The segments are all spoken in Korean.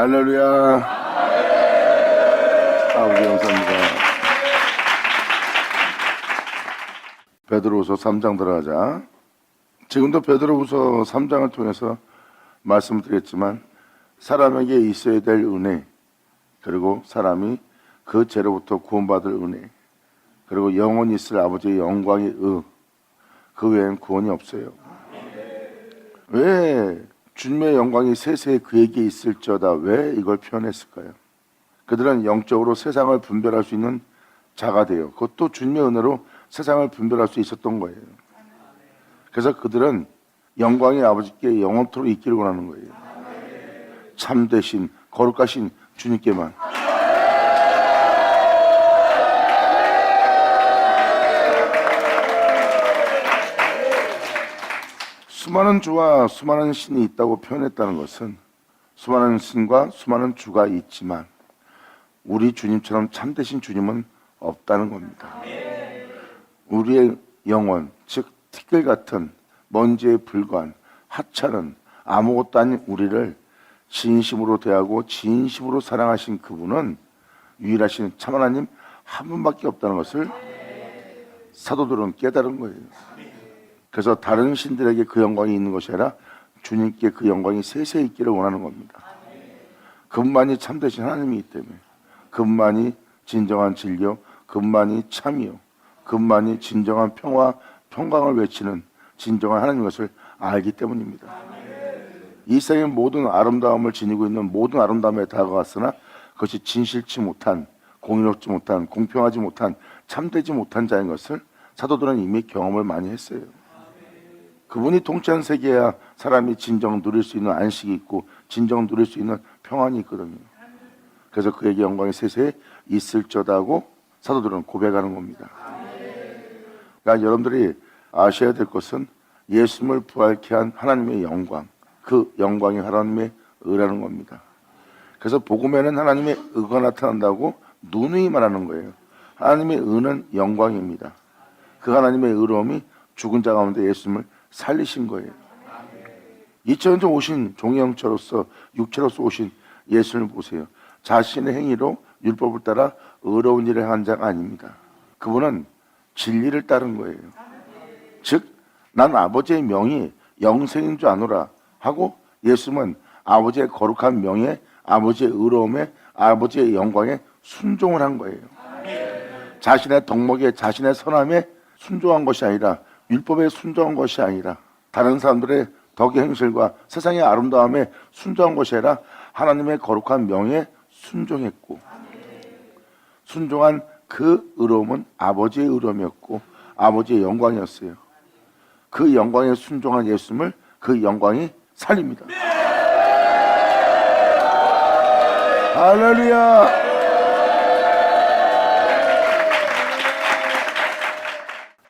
할렐루야. 아버지 감사합니다. 베드로후서 3장 들어가자. 지금도 베드로후서 3장을 통해서 말씀을 드렸지만 사람에게 있어야 될 은혜, 그리고 사람이 그 죄로부터 구원받을 은혜, 그리고 영원히 있을 아버지의 영광의 그 외엔 구원이 없어요. 왜 주님의 영광이 세세에 그에게 있을지어다 왜 이걸 표현했을까요? 그들은 영적으로 세상을 분별할 수 있는 자가 돼요. 그것도 주님의 은혜로 세상을 분별할 수 있었던 거예요. 그래서 그들은 영광의 아버지께 영원토록 있기를 원하는 거예요. 참되신 거룩하신 주님께만. 수많은 주와 수많은 신이 있다고 표현했다는 것은 수많은 신과 수많은 주가 있지만 우리 주님처럼 참되신 주님은 없다는 겁니다. 우리의 영혼, 즉 티끌 같은 먼지에 불과한 하찮은 아무것도 아닌 우리를 진심으로 대하고 진심으로 사랑하신 그분은 유일하신 참 하나님 한 분밖에 없다는 것을 사도들은 깨달은 거예요. 그래서 다른 신들에게 그 영광이 있는 것이 아니라 주님께 그 영광이 세세히 있기를 원하는 겁니다. 그분만이 참되신 하나님이기 때문에, 그분만이 진정한 진리요, 그분만이 참이요, 그분만이 진정한 평화, 평강을 외치는 진정한 하나님인 것을 알기 때문입니다. 이 세상의 모든 아름다움을 지니고 있는 모든 아름다움에 다가갔으나 그것이 진실치 못한, 공의롭지 못한, 공평하지 못한, 참되지 못한 자인 것을 사도들은 이미 경험을 많이 했어요. 그분이 통치한 세계야 사람이 진정 누릴 수 있는 안식이 있고 진정 누릴 수 있는 평안이 있거든요. 그래서 그에게 영광이 세세에 있을지어다 하고 사도들은 고백하는 겁니다. 그러니까 여러분들이 아셔야 될 것은 예수님을 부활케 한 하나님의 영광, 그 영광이 하나님의 의라는 겁니다. 그래서 복음에는 하나님의 의가 나타난다고 누누이 말하는 거예요. 하나님의 의는 영광입니다. 그 하나님의 의로움이 죽은 자 가운데 예수님을 살리신 거예요. 2000년 전 오신 종영체로서 육체로서 오신 예수를 보세요. 자신의 행위로 율법을 따라 의로운 일을 한 자가 아닙니다. 그분은 진리를 따른 거예요. 즉, 난 아버지의 명이 영생인 줄 아노라 하고 예수님은 아버지의 거룩한 명에, 아버지의 의로움에, 아버지의 영광에 순종을 한 거예요. 자신의 덕목에, 자신의 선함에 순종한 것이 아니라, 율법에 순종한 것이 아니라, 다른 사람들의 덕의 행실과 세상의 아름다움에 순종한 것이 아니라 하나님의 거룩한 명에 순종했고, 순종한 그 의로움은 아버지의 의로움이었고 아버지의 영광이었어요. 그 영광에 순종한 예수님을 그 영광이 살립니다. 할렐루야.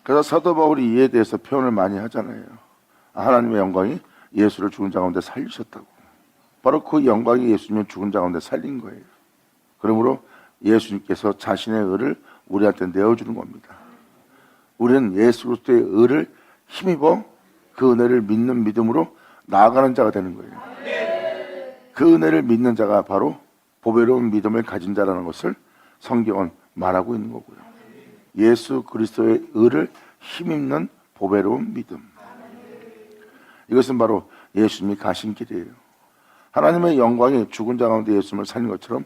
그래서 사도 바울이 이에 대해서 표현을 많이 하잖아요. 하나님의 영광이 예수를 죽은 자 가운데 살리셨다고. 바로 그 영광이 예수님을 죽은 자 가운데 살린 거예요. 그러므로 예수님께서 자신의 의를 우리한테 내어주는 겁니다. 우리는 예수 그리스도의 의를 힘입어 그 은혜를 믿는 믿음으로 나아가는 자가 되는 거예요. 그 은혜를 믿는 자가 바로 보배로운 믿음을 가진 자라는 것을 성경은 말하고 있는 거고요. 예수 그리스도의 의를 힘입는 보배로운 믿음. 이것은 바로 예수님이 가신 길이에요. 하나님의 영광이 죽은 자 가운데 예수님을 살린 것처럼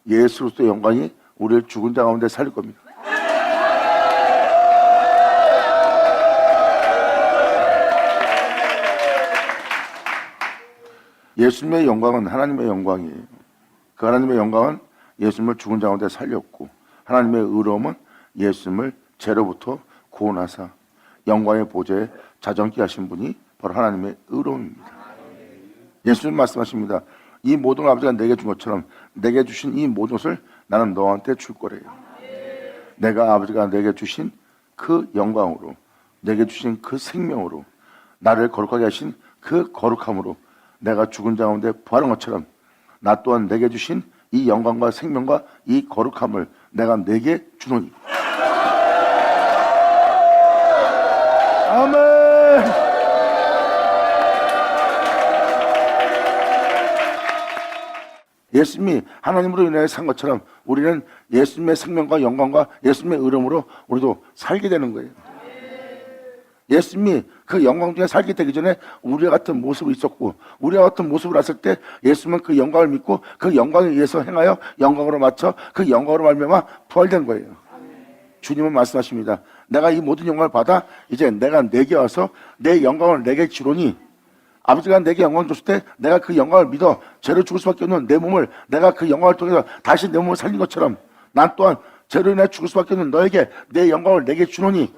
예수 그리스도의 영광이 우리를 죽은 자 가운데 살릴 겁니다. 예수님의 영광은 하나님의 영광이에요. 그 하나님의 영광은 예수님을 죽은 자 가운데 살렸고, 하나님의 의로움은 예수님을 죄로부터 구원하사 영광의 보좌에 자정케 하신 분이 바로 하나님의 의로움입니다. 예수님 말씀하십니다. 이 모든 아버지가 내게 준 것처럼 내게 주신 이 모든 것을 나는 너한테 줄 거래요. 내가 아버지가 내게 주신 그 영광으로, 내게 주신 그 생명으로, 나를 거룩하게 하신 그 거룩함으로 내가 죽은 자 가운데 부활한 것처럼 나 또한 내게 주신 이 영광과 생명과 이 거룩함을 내가 내게 주노니. 아멘. 예수님이 하나님으로 인하여 산 것처럼 우리는 예수님의 생명과 영광과 예수님의 이름으로 우리도 살게 되는 거예요. 예수님이 그 영광 중에 살게 되기 전에 우리와 같은 모습이 있었고, 우리와 같은 모습을 왔을 때 예수님은 그 영광을 믿고 그 영광에 의해서 행하여 영광으로 맞춰 그 영광으로 말미암아 부활된 거예요. 주님은 말씀하십니다. 내가 이 모든 영광을 받아 이제 내가 내게 와서 내 영광을 내게 주노니, 아버지가 내게 영광을 줬을 때 내가 그 영광을 믿어 죄로 죽을 수밖에 없는 내 몸을 내가 그 영광을 통해서 다시 내 몸을 살린 것처럼 난 또한 죄로 인해 죽을 수밖에 없는 너에게 내 영광을 내게 주노니,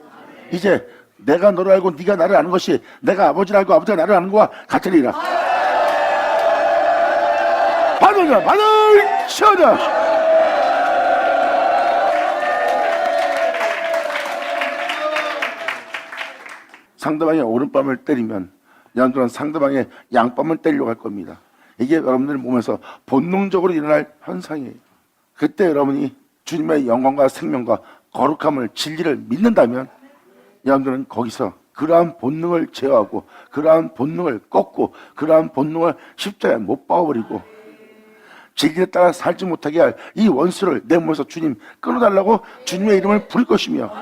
이제 내가 너를 알고 네가 나를 아는 것이 내가 아버지를 알고 아버지가 나를 아는 것과 같으리라. 받으라, 받으시오라. 상대방의 오른뺨을 때리면 여러분들은 상대방의 양뺨을 때리려고 할 겁니다. 이게 여러분들 몸에서 본능적으로 일어날 현상이에요. 그때 여러분이 주님의 영광과 생명과 거룩함을, 진리를 믿는다면 여러분들은 거기서 그러한 본능을 제어하고 그러한 본능을 꺾고 그러한 본능을 십자가에 못 박아버리고 진리에 따라 살지 못하게 할 이 원수를 내 몸에서 주님 끊어달라고 주님의 이름을 부를 것이며,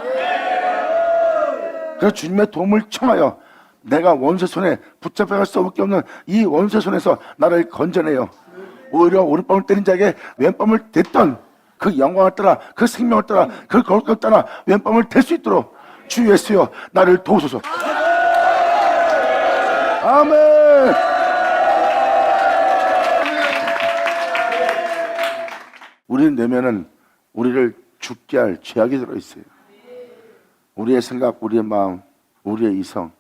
그래서 주님의 도움을 청하여 내가 원수의 손에 붙잡혀갈 수밖에 없는 이 원수의 손에서 나를 건져내요. 오히려 오른밤을 때린 자에게 왼밤을 댔던 그 영광을 따라, 그 생명을 따라, 그 거룩함을 따라 왼밤을 댈 수 있도록 주 예수여 나를 도우소서. 아멘. 우리 내면은 우리를 죽게 할 죄악이 들어있어요. 우리의 생각, 우리의 마음, 우리의 이성,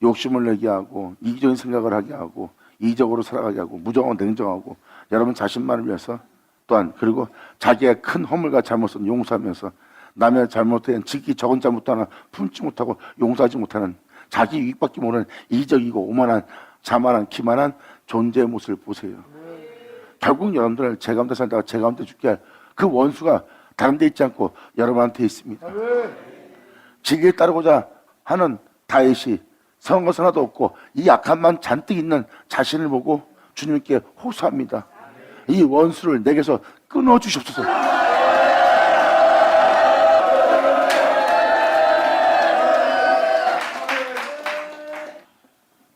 욕심을 내게 하고 이기적인 생각을 하게 하고 이기적으로 살아가게 하고 무정하고 냉정하고, 여러분 자신만을 위해서 또한, 그리고 자기의 큰 허물과 잘못을 용서하면서 남의 잘못된 지극히 적은 잘못 하나 품지 못하고 용서하지 못하는, 자기 이익밖에 모르는 이기적이고 오만한 자만한 기만한 존재의 모습을 보세요. 결국 여러분들을 제 가운데 살다가 제 가운데 죽게 할 그 원수가 다른 데 있지 않고 여러분한테 있습니다. 진리에 따르고자 하는 다윗이 선한 것은 하나도 없고 이 약함만 잔뜩 있는 자신을 보고 주님께 호소합니다. 이 원수를 내게서 끊어주시옵소서.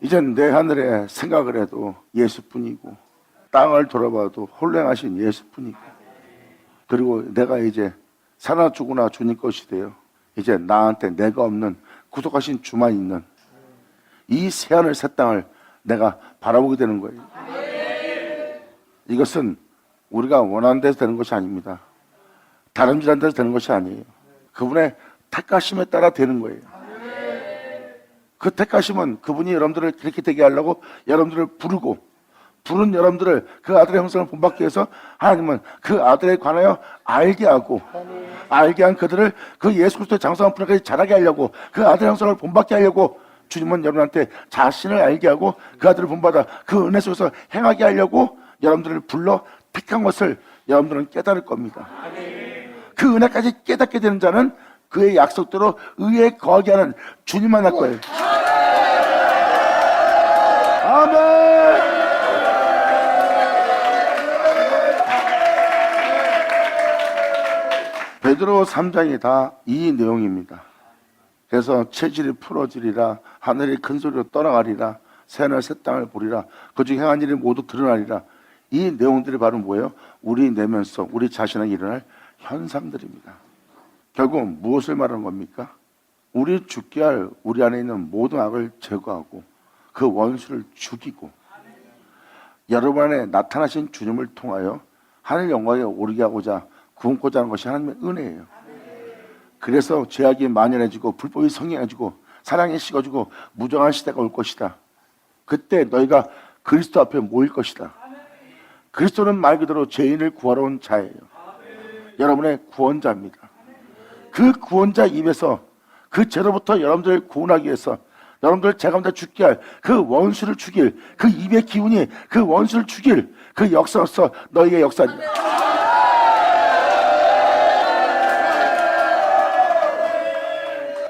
이젠 내 하늘에 생각을 해도 예수뿐이고 땅을 돌아봐도 홀랭하신 예수뿐이고, 그리고 내가 이제 사나 죽으나 주님 것이 되어 이제 나한테 내가 없는 구속하신 주만 있는 이 새하늘 새 땅을 내가 바라보게 되는 거예요. 이것은 우리가 원하는 데서 되는 것이 아닙니다. 다름질한 데서 되는 것이 아니에요. 그분의 택하심에 따라 되는 거예요. 그 택하심은 그분이 여러분들을 그렇게 되게 하려고 여러분들을 부른 여러분들을 그 아들의 형상을 본받기 위해서 하나님은 그 아들에 관하여 알게 하고, 알게 한 그들을 그 예수 그리스도의 장성한 분까지 자라게 하려고, 그 아들의 형상을 본받게 하려고 주님은 여러분한테 자신을 알게 하고 그 아들을 본받아 그 은혜 속에서 행하게 하려고 여러분들을 불러 택한 것을 여러분들은 깨달을 겁니다. 그 은혜까지 깨닫게 되는 자는 그의 약속대로 의에 거하게 하는 주님 만날 거예요. 아멘. 베드로 3장이 다 이 내용입니다. 그래서 체질이 풀어지리라, 하늘이 큰 소리로 떠나가리라, 새하늘 새 땅을 보리라, 그중 행한 일이 모두 드러나리라. 이 내용들이 바로 뭐예요? 우리 내면 속, 우리 자신에게 일어날 현상들입니다. 결국 무엇을 말하는 겁니까? 우리 죽게 할 우리 안에 있는 모든 악을 제거하고 그 원수를 죽이고, 여러분 안에 나타나신 주님을 통하여 하늘 영광에 오르게 하고자 구원코자 하는 것이 하나님의 은혜예요. 그래서 죄악이 만연해지고 불법이 성행해지고 사랑이 식어지고 무정한 시대가 올 것이다. 그때 너희가 그리스도 앞에 모일 것이다. 그리스도는 말 그대로 죄인을 구하러 온 자예요. 여러분의 구원자입니다. 그 구원자 입에서 그 죄로부터 여러분들을 구원하기 위해서 여러분들 제 가운데 죽게 할 그 원수를 죽일, 그 입의 기운이 그 원수를 죽일 그 역사로서 너희의 역사입니다.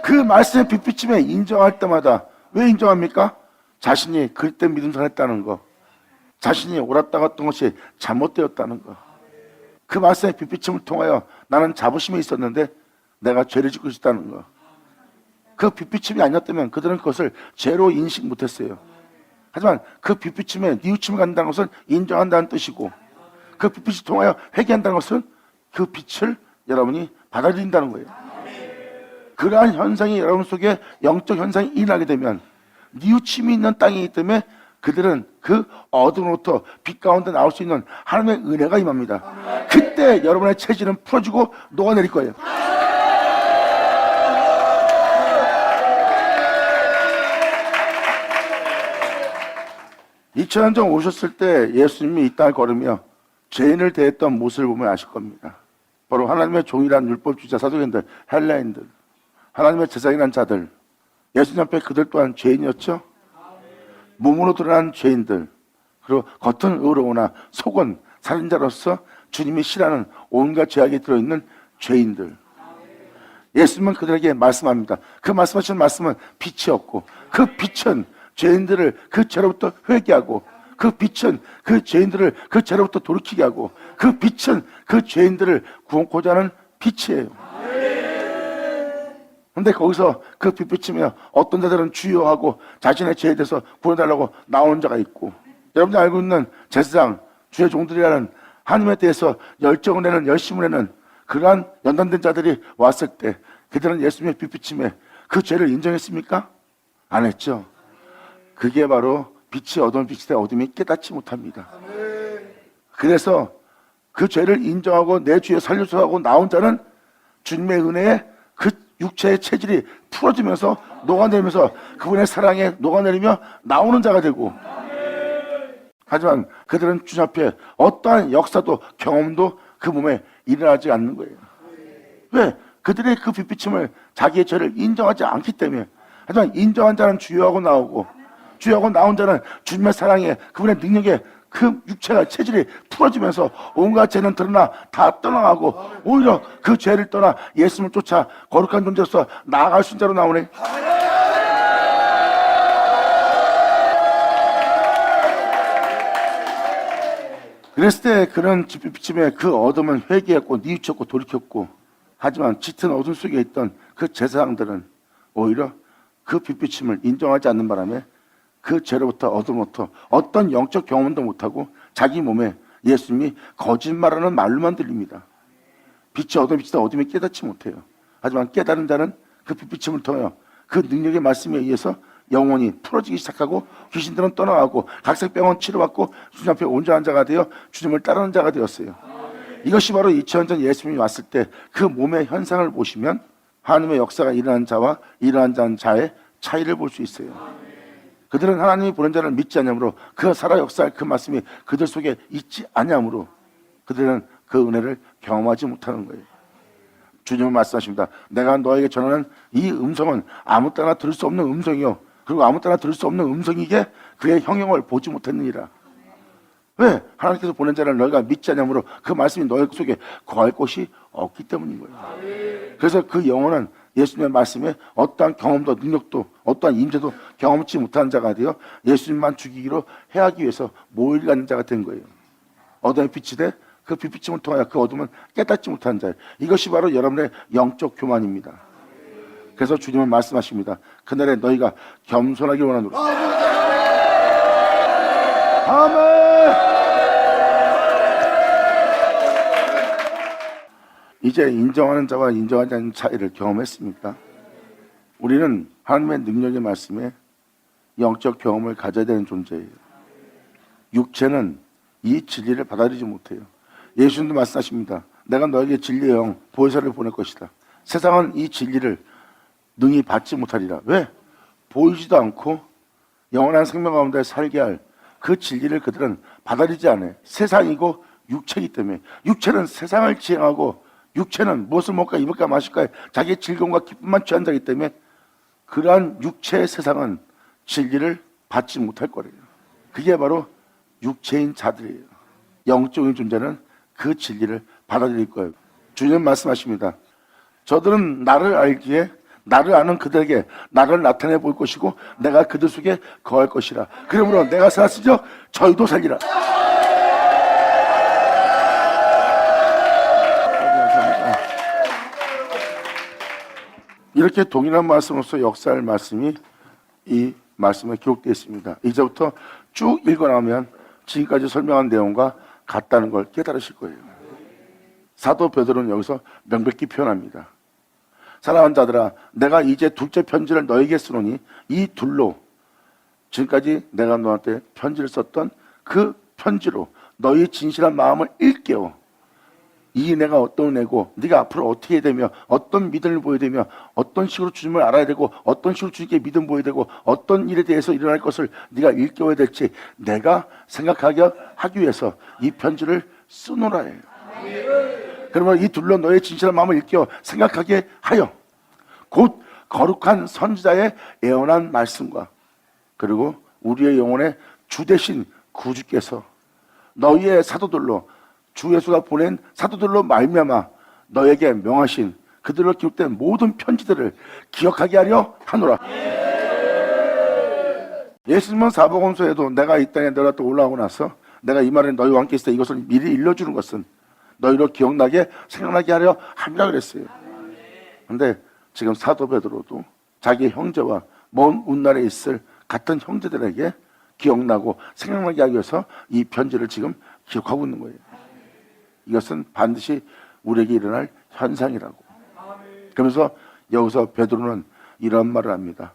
그 말씀의 빛비침에 인정할 때마다 왜 인정합니까? 자신이 그때 믿음을 했다는 거, 자신이 옳았다고 했던 것이 잘못되었다는 것. 그 말씀의 빛비침을 통하여 나는 자부심이 있었는데 내가 죄를 짓고 있었다는 것. 그 빛비침이 아니었다면 그들은 그것을 죄로 인식 못했어요. 하지만 그 빛비침에 뉘우침을 갖는다는 것은 인정한다는 뜻이고, 그 빛빛을 통하여 회개한다는 것은 그 빛을 여러분이 받아들인다는 거예요. 그러한 현상이 여러분 속에 영적 현상이 일어나게 되면 뉘우침이 있는 땅이기 때문에 그들은 그 어둠으로부터 빛 가운데 나올 수 있는 하나님의 은혜가 임합니다. 그때 여러분의 체질은 풀어지고 녹아내릴 거예요. 2000년 전 오셨을 때 예수님이 이 땅을 걸으며 죄인을 대했던 모습을 보면 아실 겁니다. 바로 하나님의 종이란 율법주의자 사도인들, 헬라인들, 하나님의 제사장이란 자들, 예수님 앞에 그들 또한 죄인이었죠. 몸으로 드러난 죄인들, 그리고 겉은 의로우나 속은 살인자로서 주님이 싫어하는 온갖 죄악이 들어있는 죄인들. 예수님은 그들에게 말씀합니다. 그 말씀하시는 말씀은 빛이었고, 그 빛은 죄인들을 그 죄로부터 회개하고, 그 빛은 그 죄인들을 그 죄로부터 돌이키게 하고, 그 빛은 그 죄인들을 구원코자 하는 빛이에요. 그런데 거기서 그 빛비치며 어떤 자들은 주여하고 자신의 죄에 대해서 구원해달라고 나오는 자가 있고, 여러분들 알고 있는 제사장, 주의 종들이라는 하나님에 대해서 열정을 내는, 열심을 내는 그러한 연단된 자들이 왔을 때 그들은 예수님의 빛비침에 그 죄를 인정했습니까? 안 했죠. 그게 바로 빛이 어두운 빛이 되 어둠이 깨닫지 못합니다. 그래서 그 죄를 인정하고 내 주에 살려서 하고 나온 자는 주님의 은혜에 그 육체의 체질이 풀어지면서 녹아내리면서 그분의 사랑에 녹아내리며 나오는 자가 되고, 하지만 그들은 주님 앞에 어떠한 역사도 경험도 그 몸에 일어나지 않는 거예요. 왜? 그들의 그 빛비침을 자기의 죄를 인정하지 않기 때문에. 하지만 인정한 자는 주여하고 나오고, 주여하고 나온 자는 주님의 사랑에 그분의 능력에 그 육체가 체질이 풀어지면서 온갖 죄는 드러나 다 떠나가고, 오히려 그 죄를 떠나 예수님을 쫓아 거룩한 존재로서 나아갈 수 있는 자로 나오네. 그랬을 때 그런 빛비침에 그 어둠은 회개했고 뉘우쳤고 돌이켰고, 하지만 짙은 어둠 속에 있던 그 제사장들은 오히려 그 빛비침을 인정하지 않는 바람에 그 죄로부터 어둠으로부터 어떤 영적 경험도 못하고 자기 몸에 예수님이 거짓말하는 말로만 들립니다. 빛이 어둠, 빛이다 어둠이 깨닫지 못해요. 하지만 깨달은 자는 그 빛비침을 통하여 그 능력의 말씀에 의해서 영혼이 풀어지기 시작하고 귀신들은 떠나가고 각색병은 치료받고 주님 앞에 온전한 자가 되어 주님을 따르는 자가 되었어요. 이것이 바로 2000년 전 예수님이 왔을 때 그 몸의 현상을 보시면 하나님의 역사가 일어난 자와 일어난 자의 차이를 볼 수 있어요. 그들은 하나님이 보낸 자를 믿지 않으므로 그 살아 역사할 그 말씀이 그들 속에 있지 않으므로 그들은 그 은혜를 경험하지 못하는 거예요. 주님은 말씀하십니다. 내가 너에게 전하는 이 음성은 아무 때나 들을 수 없는 음성이요, 그리고 아무 때나 들을 수 없는 음성이기에 그의 형용을 보지 못했느니라. 왜? 하나님께서 보낸 자를 너희가 믿지 않으므로 그 말씀이 너희 속에 거할 곳이 없기 때문인 거예요. 그래서 그 영혼은 예수님의 말씀에 어떠한 경험도 능력도 어떠한 임재도 경험치 못하는 자가 되어 예수님만 죽이기로 해하기 위해서 모의를 갖는 자가 된 거예요. 어둠의 빛이 돼 그 빛비침을 통하여 그 어둠은 깨닫지 못하는 자예요. 이것이 바로 여러분의 영적 교만입니다. 그래서 주님은 말씀하십니다. 그날에 너희가 겸손하기 원하노라. 아멘. 이제 인정하는 자와 인정하지 않는 차이를 경험했습니까? 우리는 하나님의 능력의 말씀에 영적 경험을 가져야 되는 존재예요. 육체는 이 진리를 받아들이지 못해요. 예수님도 말씀하십니다. 내가 너에게 진리의 영 보혜사를 보낼 것이다. 세상은 이 진리를 능히 받지 못하리라. 왜? 보이지도 않고 영원한 생명 가운데 살게 할 그 진리를 그들은 받아들이지 않아요. 세상이고 육체이기 때문에. 육체는 세상을 지향하고, 육체는 무엇을 먹을까 입을까 마실까 자기의 즐거움과 기쁨만 취한 자이기 때문에 그러한 육체의 세상은 진리를 받지 못할 거래요. 그게 바로 육체인 자들이에요. 영적인 존재는 그 진리를 받아들일 거예요. 주님 말씀하십니다. 저들은 나를 알기에 나를 아는 그들에게 나를 나타내 볼 것이고 내가 그들 속에 거할 것이라. 그러므로 내가 살았으며 저희도 살리라. 이렇게 동일한 말씀으로서 역사할 말씀이 이 말씀에 기록되어 있습니다. 이제부터 쭉 읽어나오면 지금까지 설명한 내용과 같다는 걸 깨달으실 거예요. 사도 베드로는 여기서 명백히 표현합니다. 사랑하는 자들아, 내가 이제 둘째 편지를 너에게 쓰노니 이 둘로 지금까지 내가 너한테 편지를 썼던 그 편지로 너희 진실한 마음을 일깨워. 이 내가 어떤 애고 네가 앞으로 어떻게 해야 되며 어떤 믿음을 보여야 되며 어떤 식으로 주님을 알아야 되고 어떤 식으로 주님께 믿음 보여야 되고 어떤 일에 대해서 일어날 것을 네가 일깨워야 될지 내가 생각하게 하기 위해서 이 편지를 쓰노라 해요. 그러면 이 둘로 너의 진실한 마음을 일깨워 생각하게 하여 곧 거룩한 선지자의 예언한 말씀과 그리고 우리의 영혼의 주 되신 구주께서 너희의 사도들로 주 예수가 보낸 사도들로 말미암아 너에게 명하신 그들로 기록된 모든 편지들을 기억하게 하려 하노라. 예수님은 사복음서에도 내가 이 땅에 내려왔다 올라오고 나서 내가 이 말을 너희와 함께 있을 때 이것을 미리 일러주는 것은 너희로 기억나게 생각나게 하려 함이라 그랬어요. 그런데 지금 사도 베드로도 자기 형제와 먼 훗날에 있을 같은 형제들에게 기억나고 생각나게 하기 위해서 이 편지를 지금 기록하고 있는 거예요. 이것은 반드시 우리에게 일어날 현상이라고. 그러면서 여기서 베드로는 이런 말을 합니다.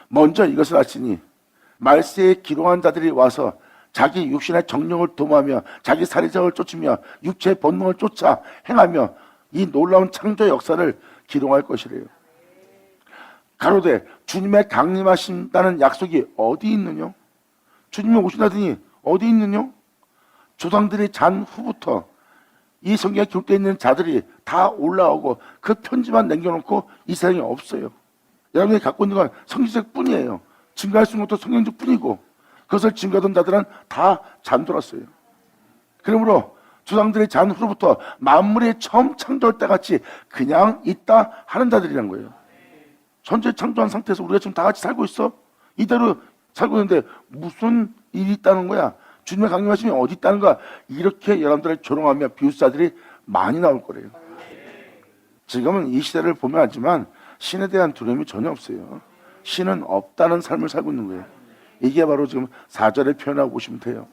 먼저 이것을 아시니 말세에 기록한 자들이 와서 자기 육신의 정령을 도모하며 자기 살인자를 쫓으며 육체의 본능을 쫓아 행하며 이 놀라운 창조 역사를 기록할 것이래요. 가로되 주님의 강림하신다는 약속이 어디 있느냐? 주님이 오신다더니 어디 있느냐? 조상들이 잔 후부터 이 성경에 기록되어 있는 자들이 다 올라오고 그 편지만 남겨놓고 이 세상에 없어요. 여러분이 갖고 있는 건 성경책 뿐이에요. 증거할 수 있는 것도 성경책 뿐이고 그것을 증거하던 자들은 다 잠들었어요. 그러므로 조상들이 잔 후로부터 만물이 처음 창조할 때 같이 그냥 있다 하는 자들이란 거예요. 현재 창조한 상태에서 우리가 지금 다 같이 살고 있어? 이대로 살고 있는데 무슨 일이 있다는 거야? 주님의 강림하심이 어디 있다는 거야? 이렇게 여러분들을 조롱하며 비웃자들이 많이 나올 거래요. 지금은 이 시대를 보면 알지만 신에 대한 두려움이 전혀 없어요. 신은 없다는 삶을 살고 있는 거예요. 이게 바로 지금 4절에 표현하고 보시면 돼요.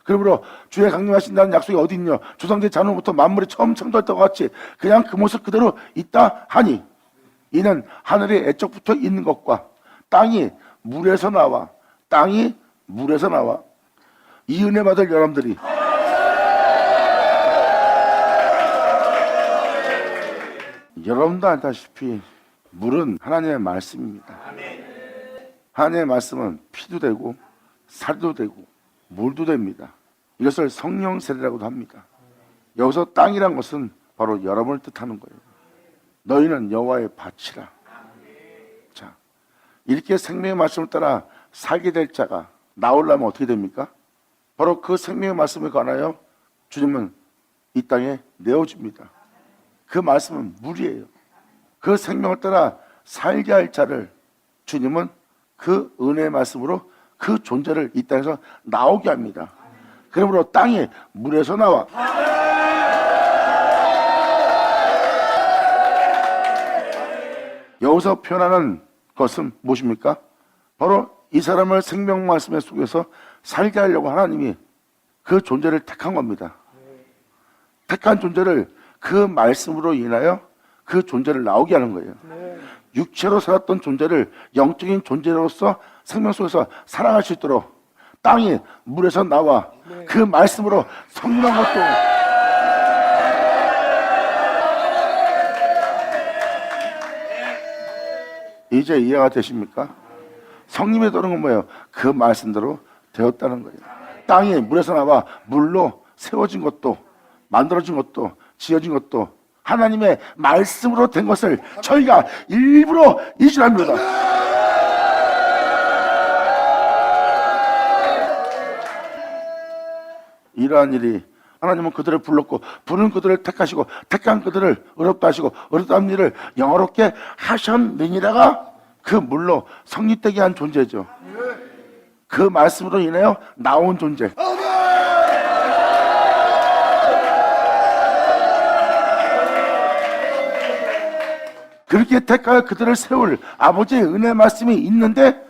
그러므로 주의 강림하신다는 약속이 어디 있냐? 조상들 잔후부터 만물이 처음 창조했다고 같이 그냥 그 모습 그대로 있다 하니 이는 하늘의 애적부터 있는 것과 땅이 물에서 나와 이 은혜 받을 여러분들이 여러분도 알다시피 물은 하나님의 말씀입니다. 하나님의 말씀은 피도 되고 살도 되고 물도 됩니다. 이것을 성령 세례라고도 합니다. 여기서 땅이란 것은 바로 여러분을 뜻하는 거예요. 너희는 여호와의 밭이라. 자, 이렇게 생명의 말씀을 따라 살게 될 자가 나오려면 어떻게 됩니까? 바로 그 생명의 말씀에 관하여 주님은 이 땅에 내어줍니다. 그 말씀은 물이에요. 그 생명을 따라 살게 할 자를 주님은 그 은혜의 말씀으로 그 존재를 이 땅에서 나오게 합니다. 그러므로 땅이 물에서 나와. 여기서 표현하는 것은 무엇입니까? 바로 이 사람을 생명 말씀의 속에서 살게 하려고 하나님이 그 존재를 택한 겁니다. 택한 존재를 그 말씀으로 인하여 그 존재를 나오게 하는 거예요. 육체로 살았던 존재를 영적인 존재로서 생명 속에서 살아갈 수 있도록 땅이 물에서 나와 그 말씀으로 성령한 것도 이제 이해가 되십니까? 성님이 도는 건 뭐예요? 그 말씀대로 되었다는 거예요. 땅이 물에서 나와 물로 세워진 것도 만들어진 것도 지어진 것도 하나님의 말씀으로 된 것을 저희가 일부러 이주합니다. 이러한 일이 하나님은 그들을 불렀고 부른 그들을 택하시고 택한 그들을 의롭다 하시고 의롭다 한 일을 영어롭게 하셨느니라가 그 물로 성립되게 한 존재죠. 그 말씀으로 인하여 나온 존재. 그렇게 택하여 그들을 세울 아버지의 은혜 말씀이 있는데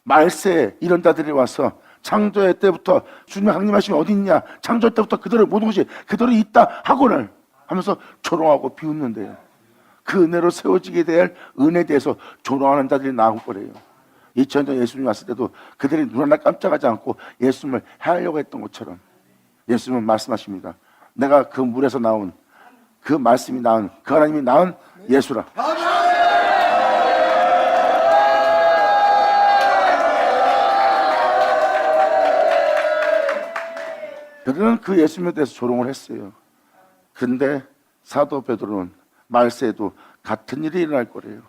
말세에 이런 자들이 와서 창조의 때부터 주님의 강림하심이 어디 있냐, 창조 때부터 그들의 모든 것이 그대로 있다 하고는 하면서 조롱하고 비웃는데요. 그 은혜로 세워지게 될 은혜에 대해서 조롱하는 자들이 나올 거래요. 2000년 전 예수님이 왔을 때도 그들이 눈 하나 깜짝하지 않고 예수님을 해하려고 했던 것처럼 예수님은 말씀하십니다. 내가 그 물에서 나온 그 말씀이 낳은 그 하나님이 낳은 예수라. 그들은 그 예수님에 대해서 조롱을 했어요. 근데 사도 베드로는 말세에도 같은 일이 일어날 거래요.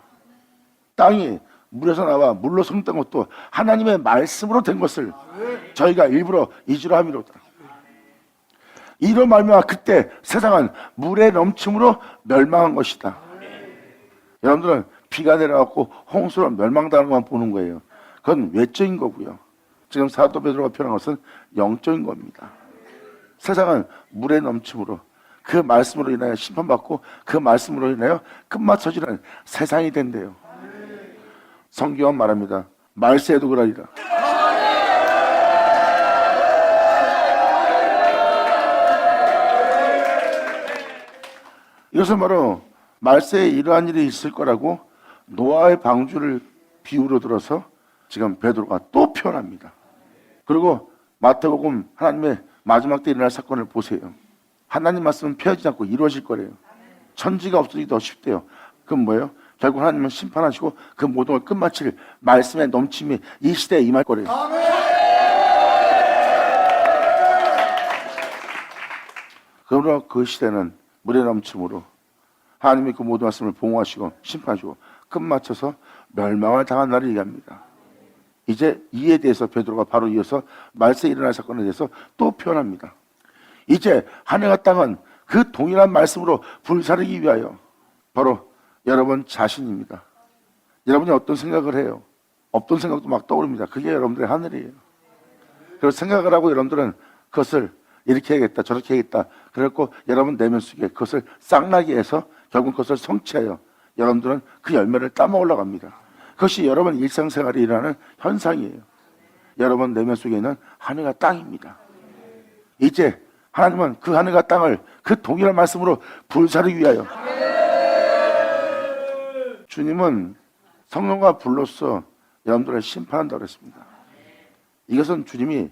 땅이 물에서 나와 물로 성된 것도 하나님의 말씀으로 된 것을 저희가 일부러 잊으려 함이로다. 이로 말미암아 그때 세상은 물의 넘침으로 멸망한 것이다. 여러분들은 비가 내려갖고 홍수로 멸망당하는 것만 보는 거예요. 그건 외적인 거고요. 지금 사도 베드로가 표현한 것은 영적인 겁니다. 세상은 물의 넘침으로 그 말씀으로 인하여 심판받고 그 말씀으로 인하여 끝마쳐지는 세상이 된대요. 성경은 말합니다. 말세에도 그러리라. 이것은 바로 말세에 이러한 일이 있을 거라고 노아의 방주를 비유로 들어서 지금 베드로가 또 표현합니다. 그리고 마태복음 하나님의 마지막 때 일어날 사건을 보세요. 하나님 말씀은 폐하지 않고 이루어질 거래요. 천지가 없어지기 더 쉽대요. 그건 뭐예요? 결국 하나님은 심판하시고 그 모든 걸 끝마칠 말씀의 넘침이 이 시대에 임할 거래요. 그러나 그 시대는 물의 넘침으로 하나님이 그 모든 말씀을 봉헌하시고 심판하시고 끝마쳐서 멸망을 당한 날을 얘기합니다. 이제 이에 대해서 베드로가 바로 이어서 말세에 일어날 사건에 대해서 또 표현합니다. 이제 하늘과 땅은 그 동일한 말씀으로 불사르기 위하여 바로 여러분 자신입니다. 여러분이 어떤 생각을 해요? 없던 생각도 막 떠오릅니다. 그게 여러분들의 하늘이에요. 그리고 생각을 하고 여러분들은 그것을 이렇게 해야겠다 저렇게 해야겠다 그래갖고 여러분 내면 속에 그것을 싹나게 해서 결국 그것을 성취하여 여러분들은 그 열매를 따먹으려고 합니다. 그것이 여러분 일상생활에 일어나는 현상이에요. 여러분 내면 속에 있는 하늘과 땅입니다. 이제 하나님은 그 하늘과 땅을 그 동일한 말씀으로 불사르기 위하여 주님은 성령과 불로써 여러분들을 심판한다고 했습니다. 이것은 주님이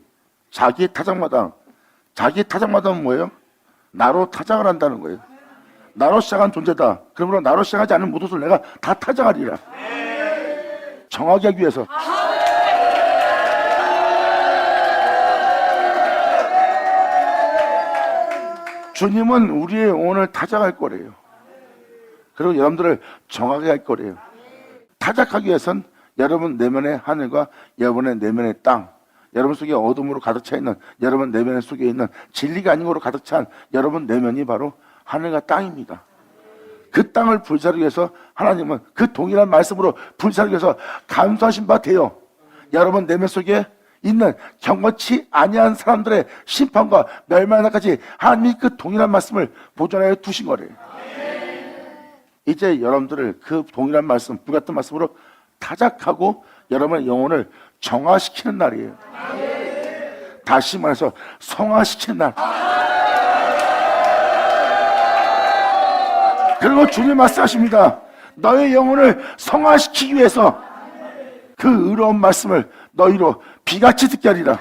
자기 타작마다 뭐예요? 나로 타작을 한다는 거예요. 나로 시작한 존재다. 그러므로 나로 시작하지 않은 모든 것을 내가 다 타작하리라. 정하게 하기 위해서. 주님은 우리의 영혼을 타작할 거래요. 그리고 여러분들을 정하게 할 거래요. 타작하기 위해선 여러분 내면의 하늘과 여러분의 내면의 땅, 여러분 속에 어둠으로 가득 차 있는 여러분 내면 속에 있는 진리가 아닌 것으로 가득 찬 여러분 내면이 바로 하늘과 땅입니다. 그 땅을 불사르기 위해서 하나님은 그 동일한 말씀으로 불사르기 위해서 감수하신 바 되어 여러분 내면 속에 있는 경건치 아니한 사람들의 심판과 멸망의 날까지 하나님이 그 동일한 말씀을 보존하여 두신 거래요. 이제 여러분들을 그 동일한 말씀, 불같은 말씀으로 타작하고 여러분의 영혼을 정화시키는 날이에요. 다시 말해서 성화시키는 날. 그리고 주님 말씀하십니다. 너의 영혼을 성화시키기 위해서 그 의로운 말씀을 너희로 비같이 듣게 하리라.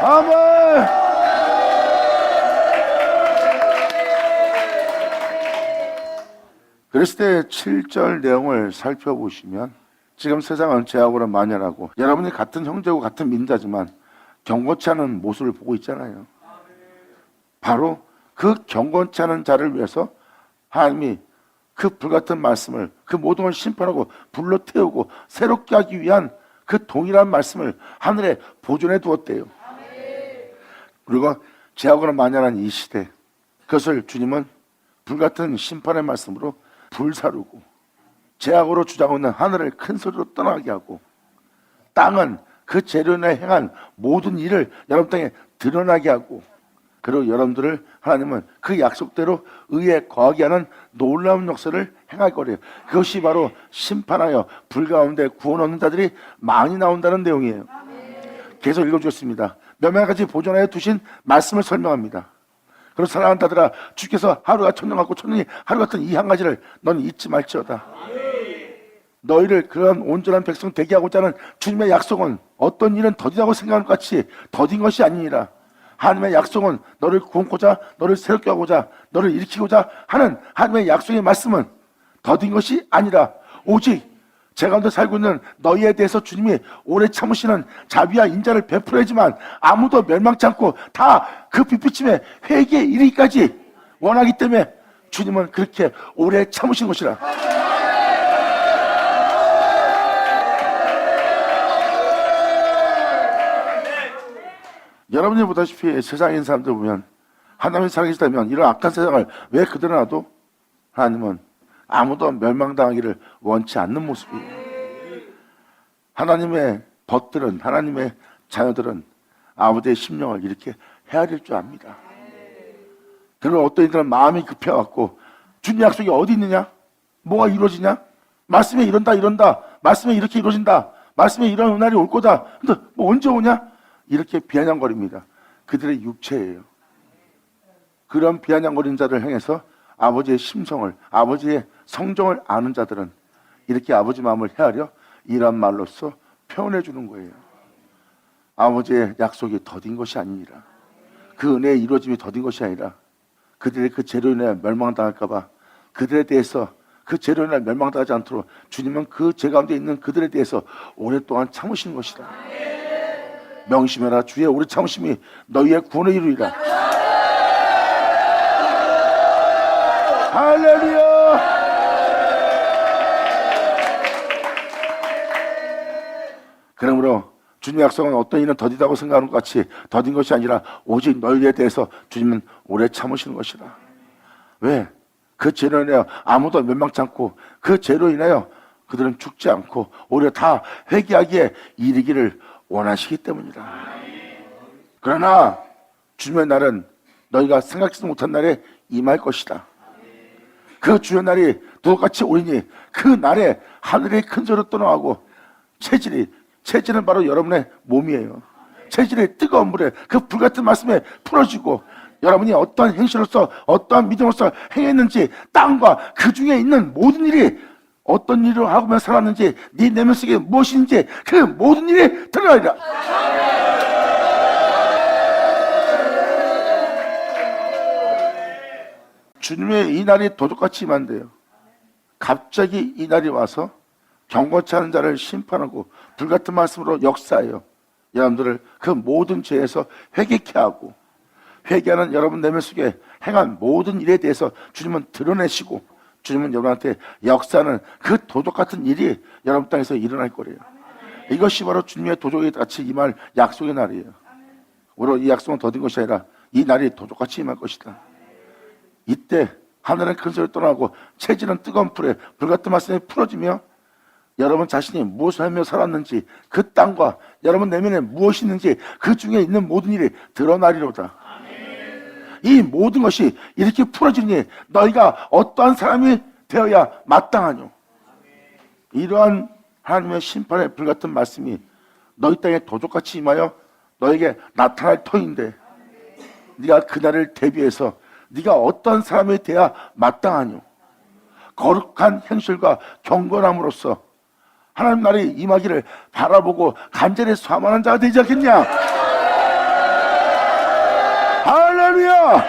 아멘. 그랬을 때 7절 내용을 살펴보시면 지금 세상은 죄악으로 만연하고 여러분이 같은 형제고 같은 민자지만 경건치 않은 모습을 보고 있잖아요. 바로 그 경건치 않은 자를 위해서 하나님이 그 불같은 말씀을 그 모든 걸 심판하고 불러 태우고 새롭게 하기 위한 그 동일한 말씀을 하늘에 보존해 두었대요. 그리고 죄악으로 만연한 이 시대, 그것을 주님은 불같은 심판의 말씀으로 불사르고 죄악으로 주장하고 있는 하늘을 큰 소리로 떠나게 하고 땅은 그 재련에 행한 모든 일을 여러분 땅에 드러나게 하고, 그리고 여러분들을 하나님은 그 약속대로 의에 거하게 하는 놀라운 역사를 행할 거래요. 그것이 바로 심판하여 불 가운데 구원 얻는 자들이 많이 나온다는 내용이에요. 계속 읽어주겠습니다. 몇몇 가지 보존하여 두신 말씀을 설명합니다. 그리고 사랑하는 자들아, 주께서 하루가 천년 같고 천년이 하루 같은 이 한 가지를 넌 잊지 말지어다. 너희를 그런 온전한 백성 되게 하고자 하는 주님의 약속은 어떤 일은 더디다고 생각하는 것 같이 더딘 것이 아니니라. 하나님의 약속은 너를 구원코자, 너를 새롭게 하고자, 너를 일으키고자 하는 하나님의 약속의 말씀은 더딘 것이 아니라 오직 제 가운데 살고 있는 너희에 대해서 주님이 오래 참으시는 자비와 인자를 베풀어야지만 아무도 멸망치 않고 다 그 빛비침에 회개에 이르기까지 원하기 때문에 주님은 그렇게 오래 참으신 것이라. 여러분이 보다시피 세상에 있는 사람들 보면 하나님이 살아계시다면 이런 악한 세상을 왜 그대로 놔도 하나님은 아무도 멸망당하기를 원치 않는 모습이에요. 하나님의 벗들은, 하나님의 자녀들은 아버지의 심령을 이렇게 헤아릴 줄 압니다. 그리고 어떤 이들은 마음이 급해갖고 주님 약속이 어디 있느냐? 뭐가 이루어지냐? 말씀에 이런다. 말씀에 이렇게 이루어진다. 말씀에 이런 날이 올 거다. 근데 뭐 언제 오냐? 이렇게 비아냥거립니다. 그들의 육체예요. 그런 비아냥거리는 자를 향해서 아버지의 심성을, 아버지의 성정을 아는 자들은 이렇게 아버지 마음을 헤아려 이런 말로써 표현해 주는 거예요. 아버지의 약속이 더딘 것이 아니니라. 그 은혜의 이루어짐이 더딘 것이 아니라 그들의 그 죄로 인해 멸망당할까 봐 그들에 대해서 그 죄로 인해 멸망당하지 않도록 주님은 그 죄 가운데 있는 그들에 대해서 오랫동안 참으시는 것이다. 명심해라. 주의 오래 참으심이 너희의 구원을 이루리라. 할렐루야. 그러므로 주님의 약속은 어떤 일은 더디다고 생각하는 것 같이 더딘 것이 아니라 오직 너희에 대해서 주님은 오래 참으시는 것이다. 왜? 그 죄로 인하여 아무도 멸망치 않고 그 죄로 인하여 그들은 죽지 않고 오히려 다 회개하기에 이르기를 원하시기 때문이다. 그러나 주님의 날은 너희가 생각지도 못한 날에 임할 것이다. 그 주의 날이 똑같이 오리니 그 날에 하늘의 큰 소리로 떠나가고 체질은 바로 여러분의 몸이에요. 체질이 뜨거운 물에 그 불같은 말씀에 풀어지고 여러분이 어떠한 행실로서 어떠한 믿음으로서 행했는지 땅과 그 중에 있는 모든 일이 어떤 일을 하고만 살았는지 네 내면 속에 무엇인지 그 모든 일이 드러나리라. 주님의 이 날이 도둑같이 임한대요. 갑자기 이 날이 와서 경고치 않은 자를 심판하고 불같은 말씀으로 역사해요. 여러분들을 그 모든 죄에서 회개케 하고 회개하는 여러분 내면 속에 행한 모든 일에 대해서 주님은 드러내시고 주님은 여러분한테 역사하는 그 도둑 같은 일이 여러분 땅에서 일어날 거래요. 이것이 바로 주님의 도둑이 같이 임할 약속의 날이에요. 오히려 이 약속은 더딘 것이 아니라 이 날이 도둑같이 임할 것이다. 이때 하늘은 큰 소리를 떠나고 체질은 뜨거운 불에 불같은 말씀이 풀어지며 여러분 자신이 무엇을 하며 살았는지 그 땅과 여러분 내면에 무엇이 있는지 그 중에 있는 모든 일이 드러나리로다. 이 모든 것이 이렇게 풀어지니 너희가 어떠한 사람이 되어야 마땅하뇨. 이러한 하나님의 심판의 불같은 말씀이 너희 땅에 도둑같이 임하여 너에게 나타날 터인데 네가 그날을 대비해서 네가 어떤 사람이 되어야 마땅하뇨. 거룩한 행실과 경건함으로써 하나님 나라의 임하기를 바라보고 간절히 소망하는 자가 되지 않겠냐. 할렐루야.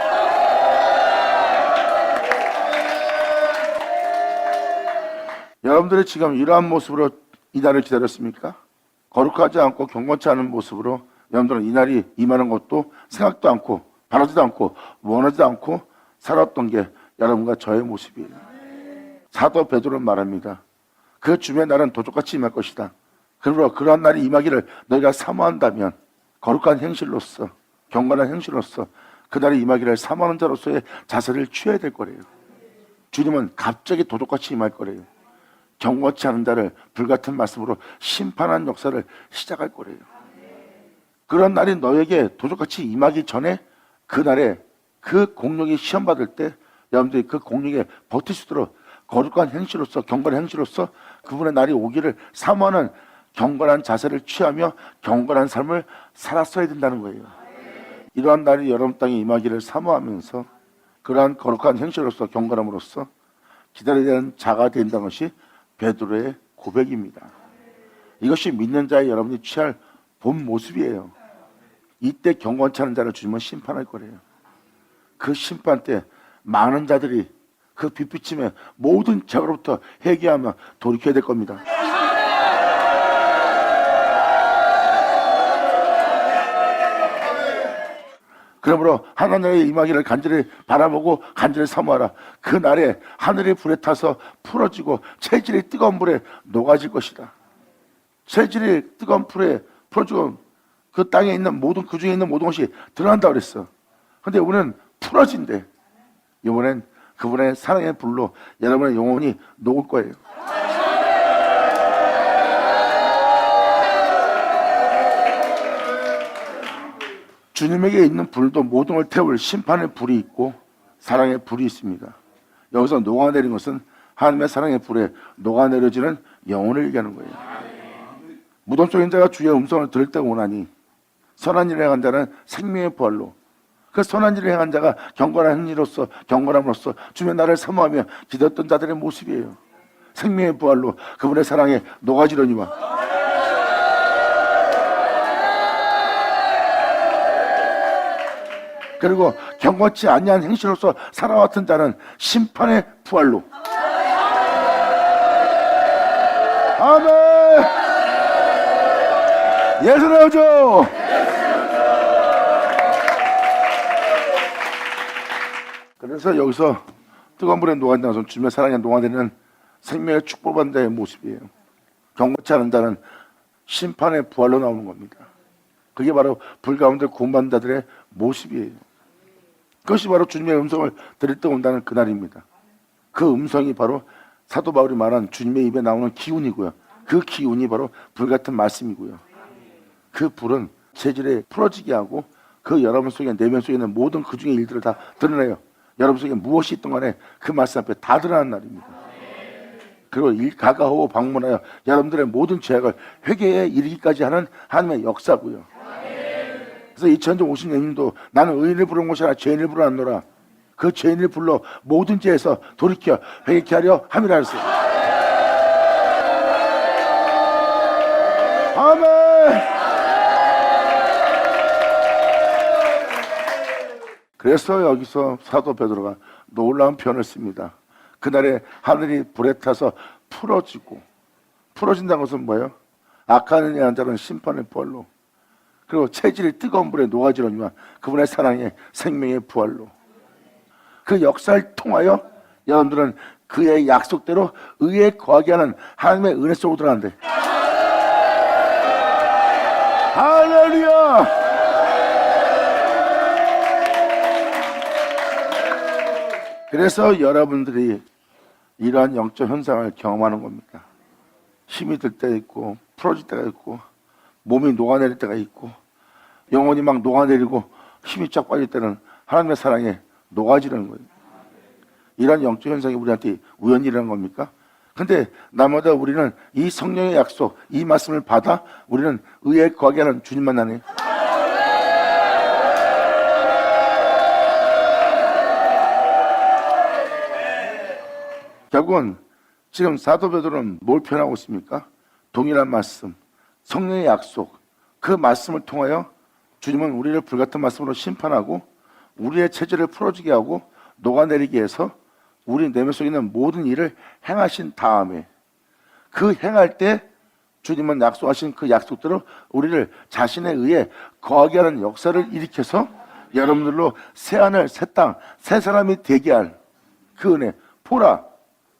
여러분들이 지금 이러한 모습으로 이 날을 기다렸습니까? 거룩하지 않고 경건치 않은 모습으로 여러분들은 이 날이 임하는 것도 생각도 않고 바라지도 않고 원하지도 않고 살았던 게 여러분과 저의 모습이에요. 사도 베드로는 말합니다. 그 주의 날은 도둑같이 임할 것이다. 그러므로 그러한 날이 임하기를 너희가 사모한다면 거룩한 행실로서, 경건한 행실로서 그 날이 임하기를 사모하는 자로서의 자세를 취해야 될 거래요. 주님은 갑자기 도둑같이 임할 거래요. 경건치 않은 자를 불같은 말씀으로 심판하는 역사를 시작할 거래요. 그런 날이 너에게 도둑같이 임하기 전에 그 날에 그 공력이 시험받을 때 여러분들이 그 공력에 버틸 수 있도록 거룩한 행실로서, 경건한 행실로서 그분의 날이 오기를 사모하는 경건한 자세를 취하며 경건한 삶을 살았어야 된다는 거예요. 이러한 날이 여러분 땅에 임하기를 사모하면서 그러한 거룩한 행실로서, 경건함으로써 기다려야 되는 자가 된다는 것이 베드로의 고백입니다. 이것이 믿는 자의 여러분이 취할 본 모습이에요. 이때 경건치 않은 자를 주님은 심판할 거래요. 그 심판 때 많은 자들이 그 빛비침에 모든 죄로부터 회개하며 돌이켜야 될 겁니다. 그러므로 하나님의 임하기를 간절히 바라보고 간절히 사모하라. 그 날에 하늘이 불에 타서 풀어지고 체질이 뜨거운 불에 녹아질 것이다. 체질이 뜨거운 불에 풀어지고 그 땅에 있는 모든, 그 중에 있는 모든 것이 드러난다고 그랬어. 근데 우리는 풀어진대. 이번엔 그분의 사랑의 불로 여러분의 영혼이 녹을 거예요. 주님에게 있는 불도 모든 걸 태울 심판의 불이 있고 사랑의 불이 있습니다. 여기서 녹아내린 것은 하나님의 사랑의 불에 녹아내려지는 영혼을 얘기하는 거예요. 무덤 속인 자가 주의 음성을 들을 때 오나니 선한 일을 행한 자는 생명의 부활로, 그 선한 일을 행한 자가 경건한 행위로서, 경건함으로써 주님의 나를 사모하며 기다렸던 자들의 모습이에요. 생명의 부활로 그분의 사랑에 녹아지려니와. 그리고 경건치 아니한 행실로서 살아왔던 자는 심판의 부활로. 아멘. 예수를 오죠. 그래서 여기서 뜨거운 불에 녹아진다는 것은 주님의 사랑에 녹아내리는 생명의 축복받는 자의 모습이에요. 경건치 않은 자는 심판의 부활로 나오는 겁니다. 그게 바로 불 가운데 구원받는 자들의 모습이에요. 그것이 바로 주님의 음성을 들을 때 온다는 그날입니다. 그 음성이 바로 사도 바울이 말한 주님의 입에 나오는 기운이고요. 그 기운이 바로 불같은 말씀이고요. 그 불은 체질에 풀어지게 하고 그 여러분 속에, 내면 속에 있는 모든 그 중의 일들을 다 드러내요. 여러분 속에 무엇이 있던 간에 그 말씀 앞에 다 드러나는 날입니다. 그리고 가가하고 방문하여 여러분들의 모든 죄악을 회개에 이르기까지 하는 하나님의 역사고요. 그래서 2050년님도 나는 의인을 부르는 것이 아니라 죄인을 부르노라. 그 죄인을 불러 모든 죄에서 돌이켜 회개케 하려 함이라 했어요. 아멘. 그래서 여기서 사도 베드로가 놀라운 표현을 씁니다. 그날에 하늘이 불에 타서 풀어진다는 것은 뭐예요? 악한 일한 자는 심판의 부활로, 그리고 체질이 뜨거운 불에 녹아지려니와 그분의 사랑의 생명의 부활로. 그 역사를 통하여 여러분들은 그의 약속대로 의에 거하게 하는 하나님의 은혜 속으로 들어간대. 할렐루야. 그래서 여러분들이 이러한 영적 현상을 경험하는 겁니다. 힘이 들 때가 있고 풀어질 때가 있고 몸이 녹아내릴 때가 있고 영혼이 막 녹아내리고 힘이 쫙 빠질 때는 하나님의 사랑에 녹아지는 거예요. 이러한 영적 현상이 우리한테 우연히 일어난 겁니까? 근데 나마다 우리는 이 성령의 약속, 이 말씀을 받아 우리는 의에 거하게 하는 주님만 나네. 결국은 지금 사도 베드로는 뭘 표현하고 있습니까? 동일한 말씀, 성령의 약속, 그 말씀을 통하여 주님은 우리를 불같은 말씀으로 심판하고 우리의 체질을 풀어지게 하고 녹아내리게 해서 우리 내면 속에 있는 모든 일을 행하신 다음에 그 행할 때 주님은 약속하신 그 약속대로 우리를 자신에 의해 거하게 하는 역사를 일으켜서 여러분들로 새하늘, 새 땅, 새 사람이 되게 할 그 은혜. 보라,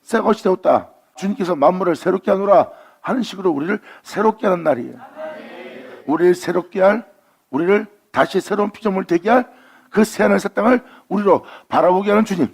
새 것이 되었다. 주님께서 만물을 새롭게 하노라 하는 식으로 우리를 새롭게 하는 날이에요. 우리를 새롭게 할, 우리를 다시 새로운 피조물 되게 할 그 새하늘 새 땅을 우리로 바라보게 하는 주님.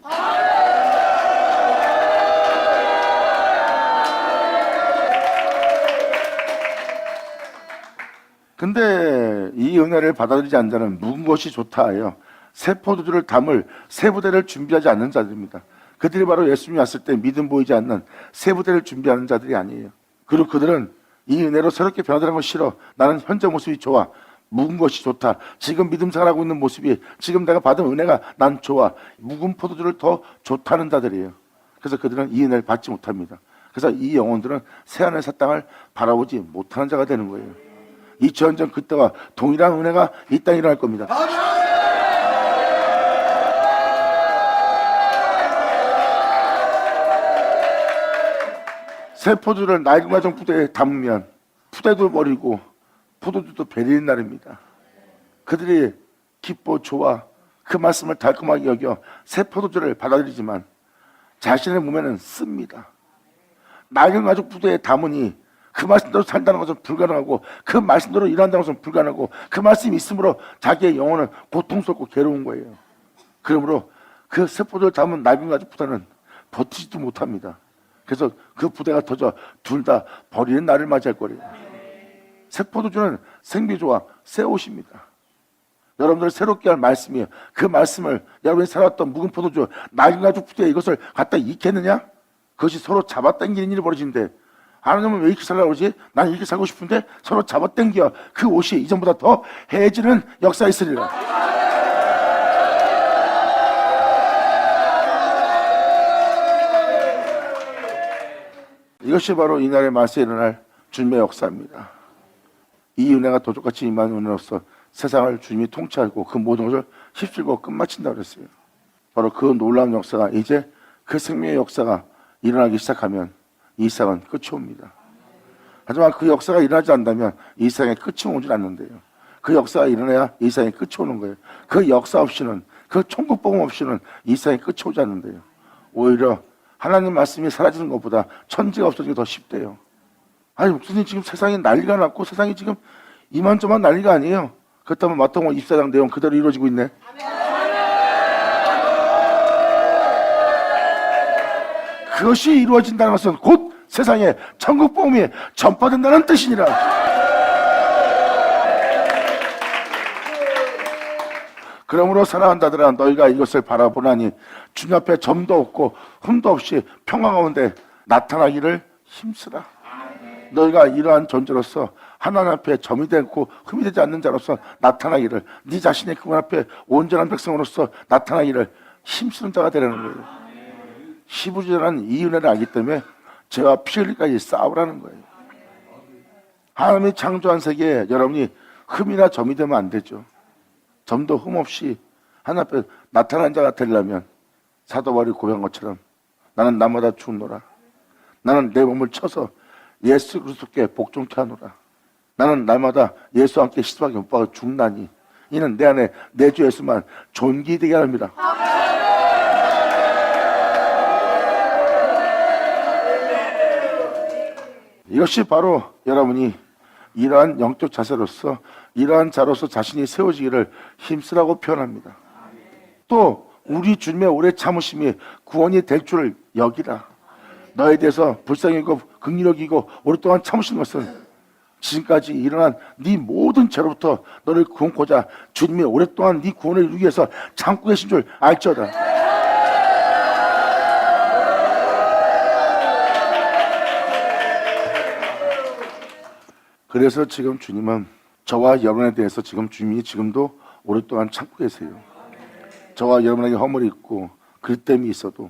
근데 이 은혜를 받아들이지 않는 자는 묵은 것이 좋다 하여 새 포도주를 담을 새 부대를 준비하지 않는 자들입니다. 그들이 바로 예수님이 왔을 때 믿음 보이지 않는 새 부대를 준비하는 자들이 아니에요. 그리고 그들은 이 은혜로 새롭게 변화되는 것이 싫어. 나는 현재 모습이 좋아. 묵은 것이 좋다. 지금 믿음 생활하고 있는 모습이, 지금 내가 받은 은혜가 난 좋아. 묵은 포도주를 더 좋다는 자들이에요. 그래서 그들은 이 은혜를 받지 못합니다. 그래서 이 영혼들은 새하늘 새 땅을 바라보지 못하는 자가 되는 거예요. 2000년 전 그때와 동일한 은혜가 이 땅에 일어날 겁니다. 새 포도주를 낡은 가정 푸대에 담으면 푸대도 버리고 포도주도 베리는 날입니다. 그들이 기뻐 좋아 그 말씀을 달콤하게 여겨 새 포도주를 받아들이지만 자신의 몸에는 씁니다. 낡은 가죽 푸대에 담으니 그 말씀대로 산다는 것은 불가능하고, 그 말씀대로 일한다는 것은 불가능하고, 그 말씀이 있으므로 자기의 영혼은 고통스럽고 괴로운 거예요. 그러므로 그 새 포도를 담은 낡은 가죽 푸대는 버티지도 못합니다. 그래서 그 부대가 터져 둘 다 버리는 날을 맞이할 거예요. 새 포도주는 생비주와 새 옷입니다. 여러분들을 새롭게 할 말씀이에요. 그 말씀을 여러분이 살았던 묵은 포도주 낡은 가죽 푸대에 이것을 갖다 익혔느냐? 그것이 서로 잡아당기는 일이 벌어지는데, 하나님은 왜 이렇게 살라고 그러지? 난 이렇게 살고 싶은데 서로 잡아당겨 그 옷이 이전보다 더 해지는 역사가 있으리라. 이것이 바로 이날의 말세에 일어날 주님의 역사입니다. 이 은혜가 도적같이 임하는 은혜로서 세상을 주님이 통치하고 그 모든 것을 휩쓸고 끝마친다고 그랬어요. 바로 그 놀라운 역사가, 이제 그 생명의 역사가 일어나기 시작하면 이 세상은 끝이 옵니다. 하지만 그 역사가 일어나지 않는다면 이 세상에 끝이 오질 않는데요. 그 역사가 일어나야 이 세상에 끝이 오는 거예요. 그 역사 없이는, 그 천국 복음 없이는 이 세상에 끝이 오지 않는데요. 오히려 하나님 말씀이 사라지는 것보다 천지가 없어지기 더 쉽대요. 아니 목사님, 지금 세상에 난리가 났고 세상이 지금 이만저만 난리가 아니에요. 그렇다면 마태복음 24장 내용 그대로 이루어지고 있네. 그것이 이루어진다는 것은 곧 세상에 천국 복음이 전파된다는 뜻이니라. 그러므로 사랑하는 자들아, 너희가 이것을 바라보나니 주님 앞에 점도 없고 흠도 없이 평화 가운데 나타나기를 힘쓰라. 너희가 이러한 존재로서 하나님 앞에 점이 되고 흠이 되지 않는 자로서 나타나기를, 네 자신이 그분 앞에 온전한 백성으로서 나타나기를 힘쓰는 자가 되라는 거예요. 시부지라는 이 은혜를 알기 때문에 죄와 피 흘리기까지 싸우라는 거예요. 하나님이 창조한 세계에 여러분이 흠이나 점이 되면 안 되죠. 점도 흠 없이 하나님 앞에 나타난 자가 되려면 사도 바울이 고백한 것처럼 나는 날마다 죽노라. 나는 내 몸을 쳐서 예수 그리스도께 복종케 하노라. 나는 날마다 예수와 함께 십자가에 못 박아 죽나니 이는 내 안에 내 주 예수만 존귀되게 합니다. 이것이 바로 여러분이 이러한 영적 자세로서, 이러한 자로서 자신이 세워지기를 힘쓰라고 표현합니다. 또 우리 주님의 오래 참으심이 구원이 될 줄을 여기라. 너에 대해서 불쌍히고 긍휼히 여기고 오랫동안 참으신 것은 지금까지 일어난 네 모든 죄로부터 너를 구원코자 주님이 오랫동안 네 구원을 이루기 위해서 참고 계신 줄 알지어다. 그래서 지금 주님은 저와 여러분에 대해서 지금 주님이 지금도 오랫동안 참고 계세요. 저와 여러분에게 허물이 있고 그릇됨이 있어도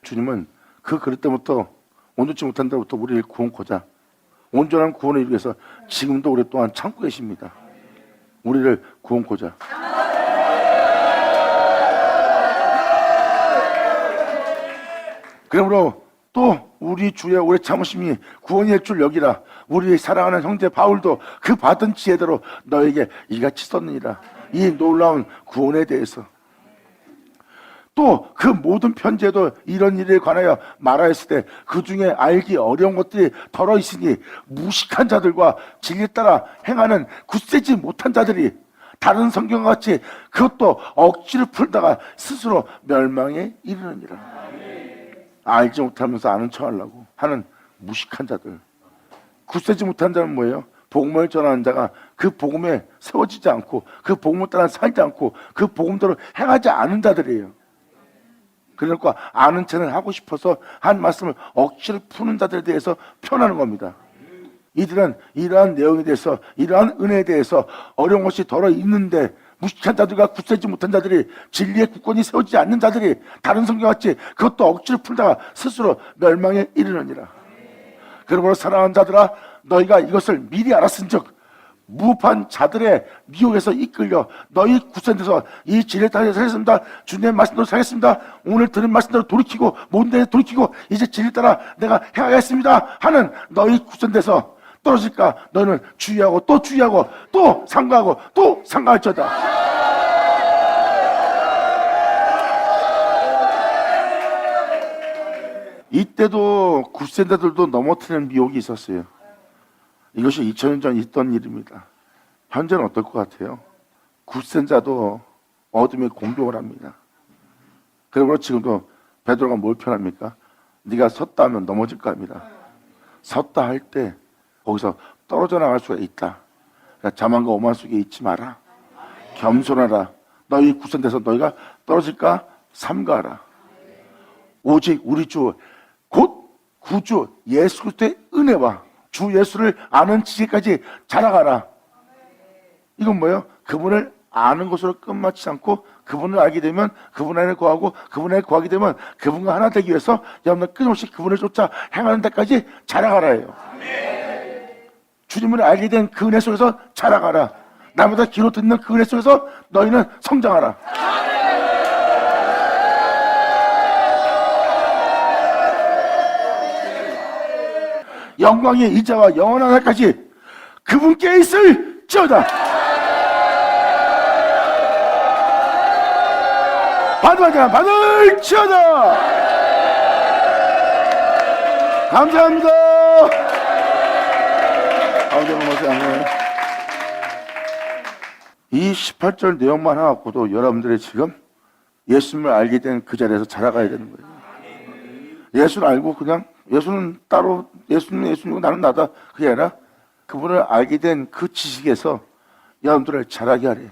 주님은 그 그릇됨부터 온전치 못한 데부터 우리를 구원코자 온전한 구원을 이루기 위해서 지금도 오랫동안 참고 계십니다. 우리를 구원코자. 그러므로 또 우리 주의 오래 참으심이 구원이 될 줄 여기라. 우리 사랑하는 형제 바울도 그 받은 지혜대로 너에게 이같이 썼느니라. 이 놀라운 구원에 대해서 또 그 모든 편지에도 이런 일에 관하여 말하였을 때 그 중에 알기 어려운 것들이 덜어 있으니 무식한 자들과 진리 따라 행하는 굳세지 못한 자들이 다른 성경과 같이 그것도 억지로 풀다가 스스로 멸망에 이르느니라. 알지 못하면서 아는 척하려고 하는 무식한 자들. 굳세지 못한 자는 뭐예요? 복음을 전하는 자가 그 복음에 세워지지 않고 그 복음을 따라 살지 않고 그 복음대로 행하지 않은 자들이에요. 그러니까 아는 척을 하고 싶어서 한 말씀을 억지로 푸는 자들에 대해서 표현하는 겁니다. 이들은 이러한 내용에 대해서 이러한 은혜에 대해서 어려운 것이 덜어 있는데 무식한 자들과 굳세지 못한 자들이 진리의 굳건히 세워지지 않는 자들이 다른 성경같이 그것도 억지로 풀다가 스스로 멸망에 이르느니라. 그러므로 사랑하는 자들아 너희가 이것을 미리 알았은즉 무법한 자들의 미혹에서 이끌려 너희 굳센데서 이 진리를 따라 살겠습니다. 주님의 말씀대로 살겠습니다. 오늘 들은 말씀대로 돌이키고 모든 데 돌이키고 이제 진리를 따라 내가 행하겠습니다 하는 너희 굳센데서 떨어질까 너희는 주의하고 또 주의하고 또 삼가하고 또 삼가할지어다. 이때도 굳센자들도 넘어뜨리는 미혹이 있었어요. 이것이 2000년 전 있던 일입니다. 현재는 어떨 것 같아요? 굳센자도 어둠에 공격을 합니다. 그러므로 지금도 베드로가 뭘 표현합니까? 네가 섰다 하면 넘어질까 합니다. 섰다 할 때 거기서 떨어져 나갈 수가 있다. 그러니까 자만과 오만 속에 있지 마라. 겸손하라. 너희 굳센데서 너희가 떨어질까 삼가하라. 오직 우리 주 곧 구주 예수 그리스도의 은혜와 주 예수를 아는 지혜까지 자라가라. 이건 뭐예요? 그분을 아는 것으로 끝마치지 않고 그분을 알게 되면 그분 안에 거하고 그분 안에 거하게 되면 그분과 하나 되기 위해서 여러분들 끊임없이 그분을 쫓아 행하는 데까지 자라가라예요. 주님을 알게 된 그 은혜 속에서 자라가라. 나보다 귀로 듣는 그 은혜 속에서 너희는 성장하라. 영광의 이자와 영원한 날까지 그분께 있을지어다. 받을 자는 받을지어다. 감사합니다. 이 18절 내용만 해갖고도 여러분들이 지금 예수님을 알게 된 그 자리에서 자라가야 되는 거예요. 예수를 알고 그냥 예수는 따로 예수님은 예수님이고 나는 나다 그게 아니라 그분을 알게 된 그 지식에서 여러분들을 자라게 하래.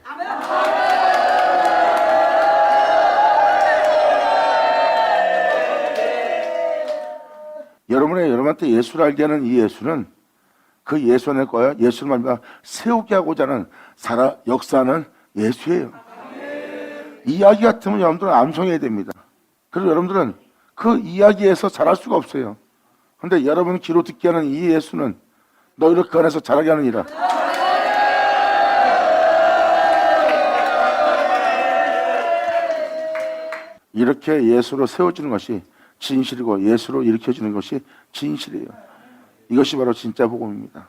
여러분한테 예수를 알게 하는 이 예수는 그 예수 안에 거야. 예수를 말미암아 세우게 하고자 하는 역사는 예수예요. 이야기 같으면 여러분들은 암송해야 됩니다. 그리고 여러분들은 그 이야기에서 자랄 수가 없어요. 그런데 여러분 귀로 듣게 하는 이 예수는 너희를 그 안에서 자라게 하느니라. 이렇게 예수로 세워지는 것이 진실이고 예수로 일으켜지는 것이 진실이에요. 이것이 바로 진짜 복음입니다.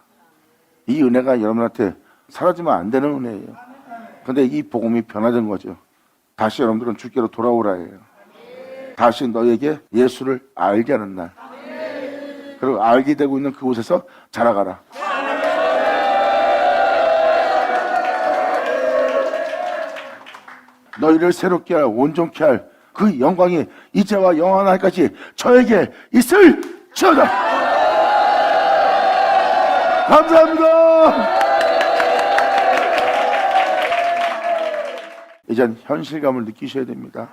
이 은혜가 여러분한테 사라지면 안 되는 은혜예요. 그런데 이 복음이 변화된 거죠. 다시 여러분들은 주께로 돌아오라 해요. 다시 너에게 예수를 알게 하는 날. 그리고 알게 되고 있는 그곳에서 자라가라. 너희를 새롭게 할 온전케 할 그 영광이 이제와 영원한 날까지 저에게 있을지어다. 감사합니다. 이젠 현실감을 느끼셔야 됩니다.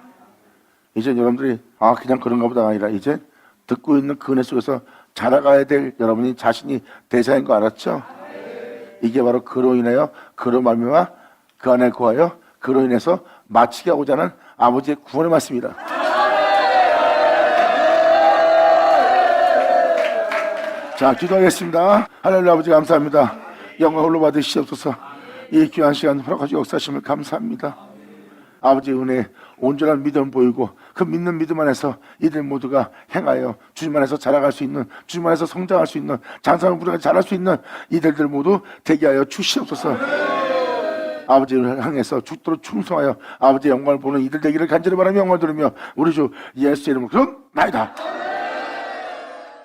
이제 여러분들이 그냥 그런가 보다 아니라 이제 듣고 있는 그 은혜 속에서 자라가야 될 여러분이 자신이 대사인 거 알았죠? 이게 바로 그로 인하여 그로 말미암아 그 안에 거하여 그로 인해서 마치게 하고자 하는 아버지의 구원의 말씀이다. 자, 기도하겠습니다. 하나님 아버지 감사합니다. 영광 홀로 받으시옵소서. 이 귀한 시간 허락하시고 역사하심을 감사합니다. 아버지의 은혜, 온전한 믿음 보이고 그 믿는 믿음 안에서 이들 모두가 행하여 주님 안에서 자라갈 수 있는, 주님 안에서 성장할 수 있는, 장성을 부르게 자랄 수 있는 이들들 모두 되게 하여 주시옵소서. 아버지를 향해서 죽도록 충성하여 아버지의 영광을 보는 이들 되기를 간절히 바라며 영광을 들으며 우리 주 예수의 이름으로 그런 나이다.